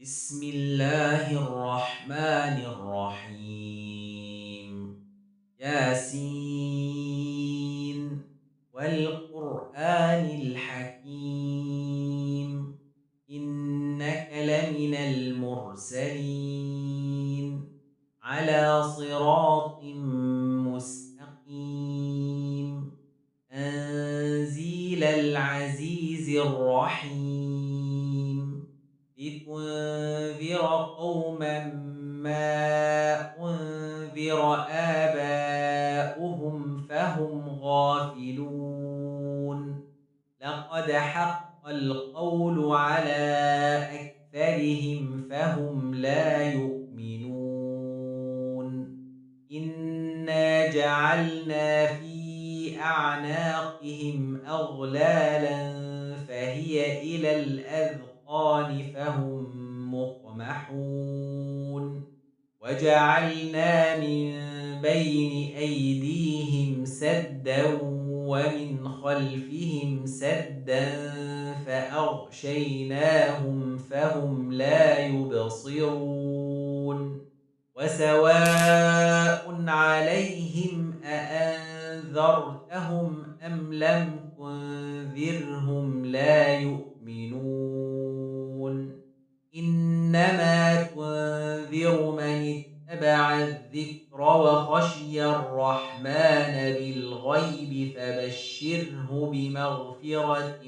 بسم الله الرحمن الرحيم. ياسين والقرآن الحكيم، إنك لمن المرسلين على صراط مستقيم، تنزيل العزيز الرحيم، لتنذر قوما ما أنذر آباؤهم فهم غافلون. لقد حق القول على أكثرهم فهم لا يؤمنون. إنا جعلنا في أعناقهم أغلالا فهي إلى الأذقان فهم مقمحون. وجعلنا من بين أيديهم سدا ومن خلفهم سدا فأغشيناهم فهم لا يبصرون. وسواء عليهم أأنذرتهم أم لم تنذرهم لا يؤمنون. إنما تنذر من اتبع الذكر وخشي الرحمن بالغيب فبشره بمغفرة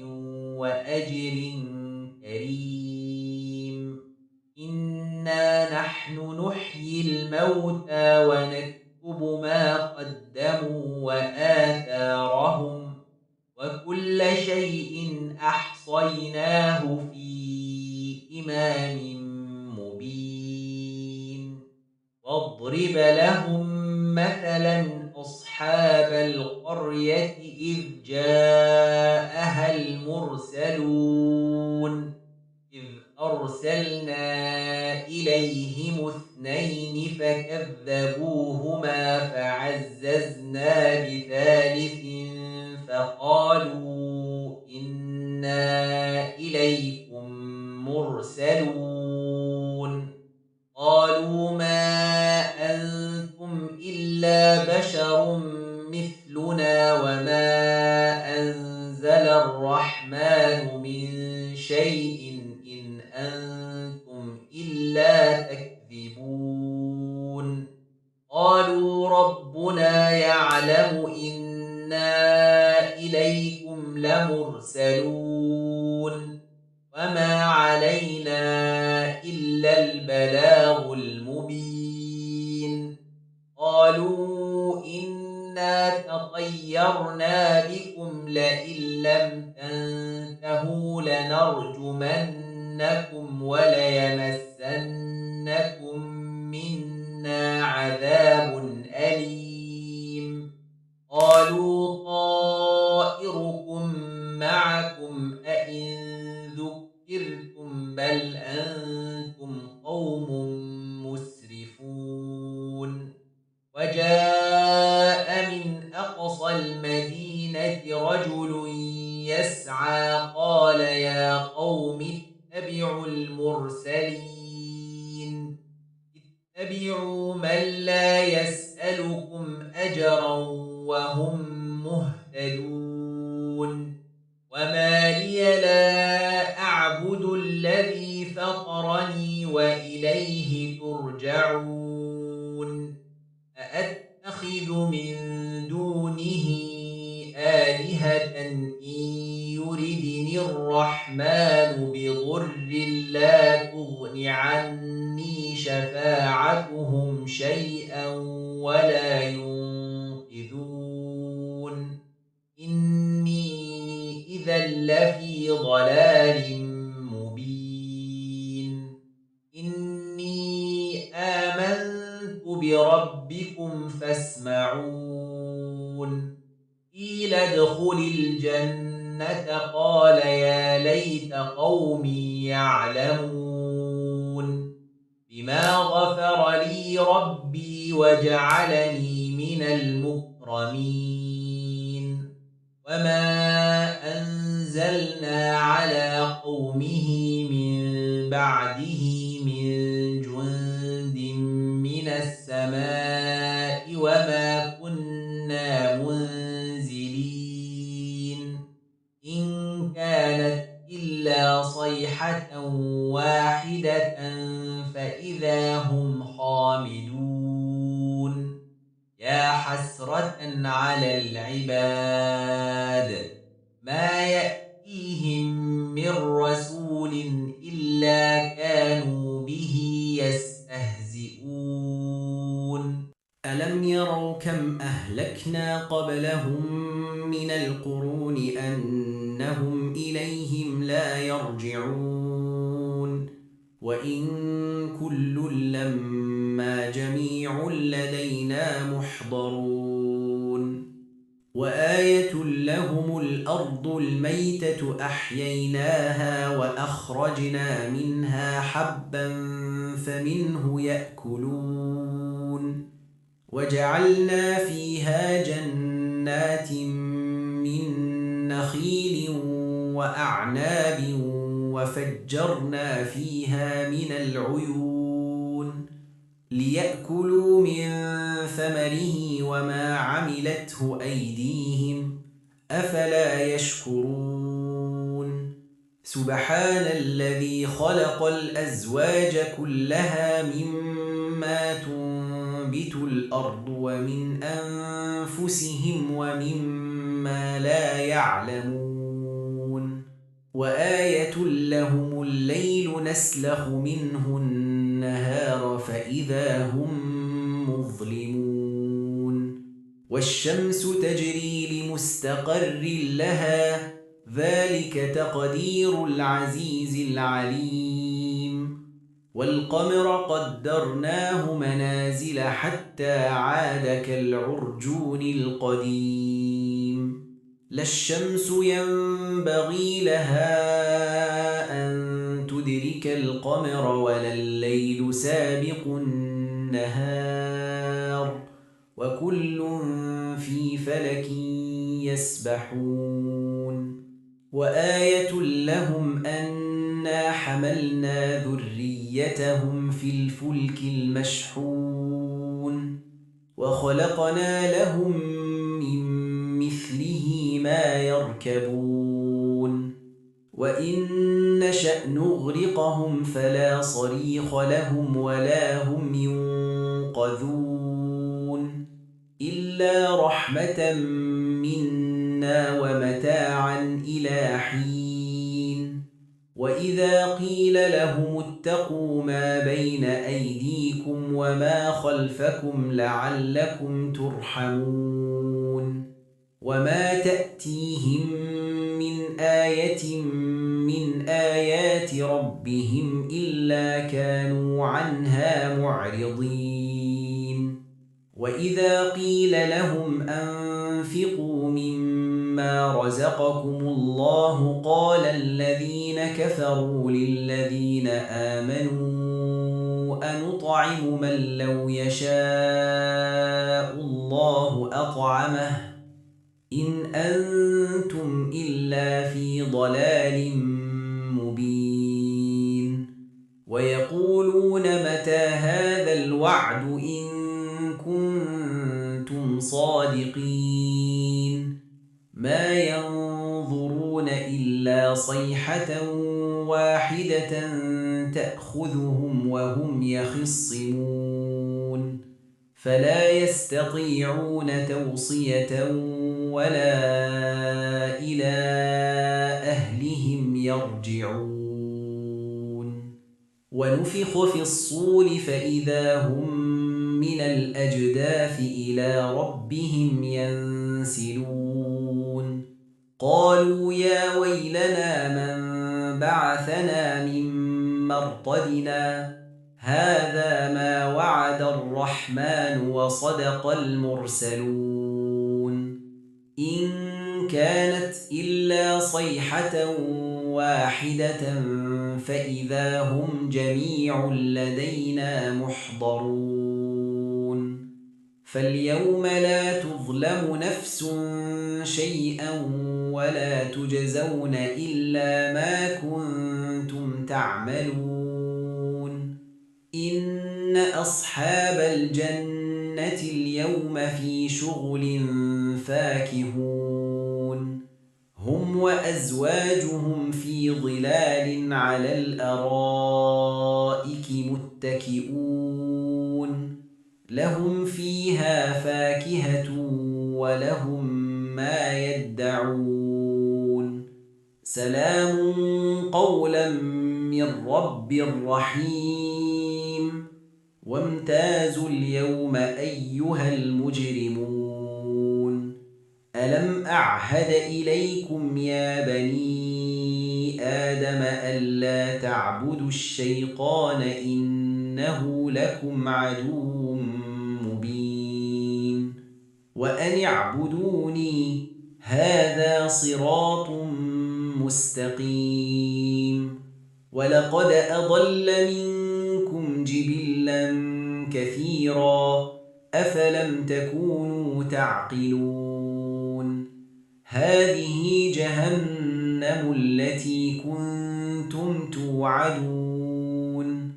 وأجر كريم. إنا نحن نحيي الموتى ونكتب ما قدموا وآثارهم، وكل شيء أحصيناه في إمام مبين. واضرب لهم مثلا أصحاب القرية إذ جاءها المرسلون، إذ أرسلنا إليهم اثنين فكذبوهما فعززنا بثالث فقالوا إنا إليكم مرسلون. قالوا ما أنتم إلا بشر مثلنا وما أنزل الرحمن من شيء إن أنتم إلا تكذبون. قالوا ربنا يعلم إنا إليكم لمرسلون وما علينا إلا البلاغ المبين. قالوا إنا تطيرنا بكم لئن لم تنتهوا لنرجمنكم وليمسنكم منا عذاب أليم. قالوا طائركم معكم أئن ذكرتم بل أنتم قوم مسرفون. وجاء من أقصى المدينة رجل يسعى قال يا قوم اتبعوا المرسلين، اتبعوا من لا يسألكم أجرا وهم مهتدون. وما لي لا أعبد الذي فطرني وإليه ترجعون. أأتخذ من دونه آلهة إن يردني الرحمن بضر لا تغن عني شفاعتهم شيئا ولا ينقذون. إني إذا لفي ضلال مبين. إني آمنت بربكم فاسمعون. قيل ادخل الجنة قال يا ليت قومي يعلمون. بما غفر لي ربي وجعلني من المكرمين. وما أنزلنا على قومه من بعده من جند من السماء وما كنا منزلين إن كانت إلا صيحة واحدة فإذا هم خامدون يا حسرة على العباد ما يأتيهم من رسول إلا كانوا به يستهزئون ألم يروا كم أهلكنا قبلهم من القرون أنهم إليهم لا يرجعون وإن كل لما جميع لدينا محضرون وآية لهم الأرض الميتة أحييناها وأخرجنا منها حبا فمنه يأكلون وجعلنا فيها جنات من نخيل وأعناب وفجرنا فيها من العيون ليأكلوا من ثمره وما عملته أيديهم أفلا يشكرون سبحان الذي خلق الأزواج كلها مما تنبت الأرض ومن أنفسهم ومما لا يعلمون وآية لهم الليل نسلخ منه النهار فإذا هم مظلمون والشمس تجري لمستقر لها ذلك تقدير العزيز العليم والقمر قدرناه منازل حتى عاد كالعرجون القديم لا الشمس ينبغي لها أن تدرك القمر ولا الليل سابق النهار وكل في فلك يسبحون وآية لهم أنا حملنا ذريتهم في الفلك المشحون وخلقنا لهم من مثله ما يركبون وإن نشأ نغرقهم فلا صريخ لهم ولا هم ينقذون إلا رحمة منا ومتاعا إلى حين وإذا قيل لهم اتقوا ما بين أيديكم وما خلفكم لعلكم ترحمون وما تأتيهم من آية من آيات ربهم إلا كانوا عنها معرضين وإذا قيل لهم أنفقوا مما رزقكم الله قال الذين كفروا للذين آمنوا أنطعم من لو يشاء الله أطعمه إن أنتم إلا في ضلال مبين ويقولون متى هذا الوعد إن كنتم صادقين ما ينظرون إلا صيحة واحدة تأخذهم وهم يخصمون فلا يستطيعون توصية ولا إلى أهلهم يرجعون ونفخ في الصور فإذا هم من الأجداث إلى ربهم ينسلون قالوا يا ويلنا من بعثنا من مرقدنا هذا ما وعد الرحمن وصدق المرسلون إن كانت إلا صيحة واحدة فإذا هم جميع لدينا محضرون فاليوم لا تظلم نفس شيئا ولا تجزون إلا ما كنتم تعملون أصحاب الجنة اليوم في شغل فاكهون هم وأزواجهم في ظلال على الأرائك متكئون لهم فيها فاكهة ولهم ما يدعون سلام قولا من رب رحيم وامتازوا اليوم أيها المجرمون ألم أعهد إليكم يا بني آدم ألا تعبدوا الشيطان إنه لكم عدو مبين وأن اعبدوني هذا صراط مستقيم ولقد أضل منكم جبلا كثيرا أفلم تكونوا تعقلون هذه جهنم التي كنتم توعدون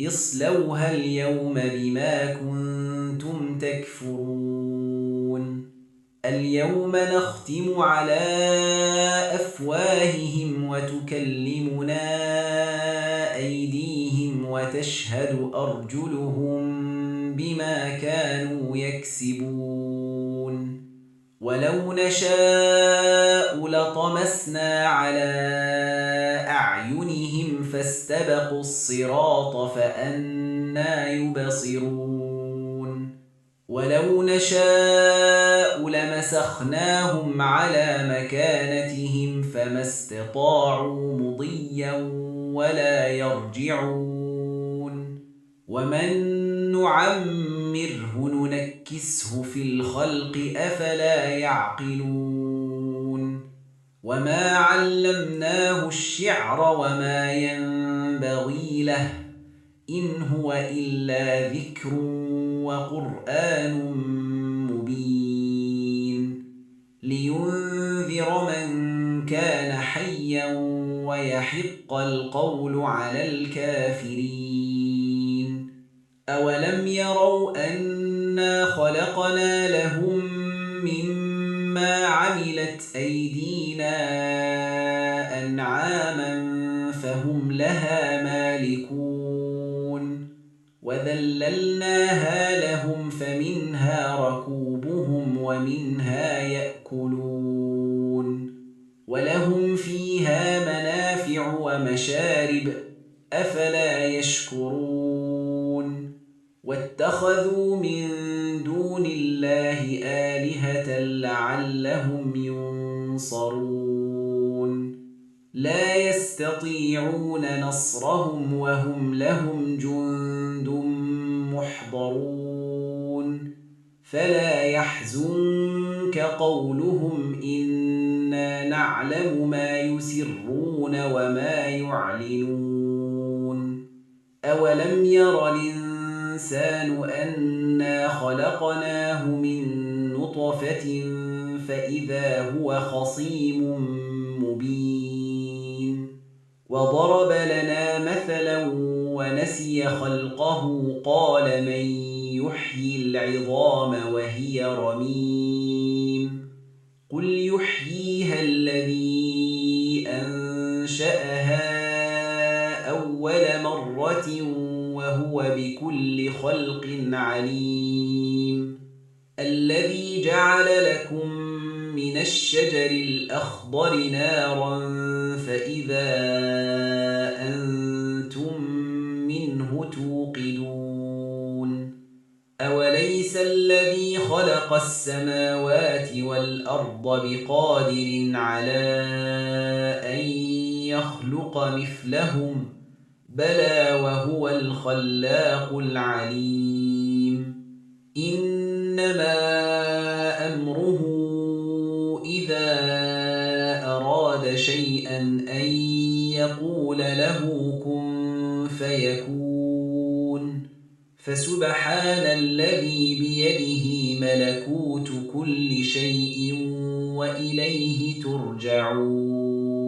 اصلوها اليوم بما كنتم تكفرون اليوم نختم على أفواههم وتكلمنا أيديهم وتشهد أرجلهم بما كانوا يكسبون ولو نشاء لطمسنا على أعينهم فاستبقوا الصراط فأنى يبصرون ولو نشاء لمسخناهم على مكانتهم فما استطاعوا مضيا ولا يرجعون ومن نعمره ننكسه في الخلق أفلا يعقلون وما علمناه الشعر وما ينبغي له إن هو إلا ذكر وقرآن مبين لينذر من كان حيا ويحق القول على الكافرين أولم يروا أنا خلقنا لهم مما عملت أيدينا أنعاما فهم لها مالكون وذللناها لهم فمنها ركوبهم ومنها يأكلون ولهم فيها منافع ومشارب أفلا يشكرون واتخذوا من دون الله آلهة لعلهم ينصرون لا يستطيعون نصرهم وهم لهم جند محضرون فلا يحزنك قولهم إنا نعلم ما يسرون وما يعلنون أولم ير الإنسان أنا خلقناه من نطفة فإذا هو خصيم مبين وضرب لنا مثلا ونسي خلقه قال من يحيي العظام وهي رميم قل يحييها الذي أنشأها أول مرة وهو بكل خلق عليم الذي جعل لكم من الشجر الأخضر نارا فإذا أنتم منه توقدون أوليس الذي خلق السماوات والأرض بقادر على أن يخلق مثلهم بلى وهو الخلاق العليم إنما أمره إذا أراد شيئا أن يقول له كن فيكون فسبحان الذي بيده ملكوت كل شيء وإليه ترجعون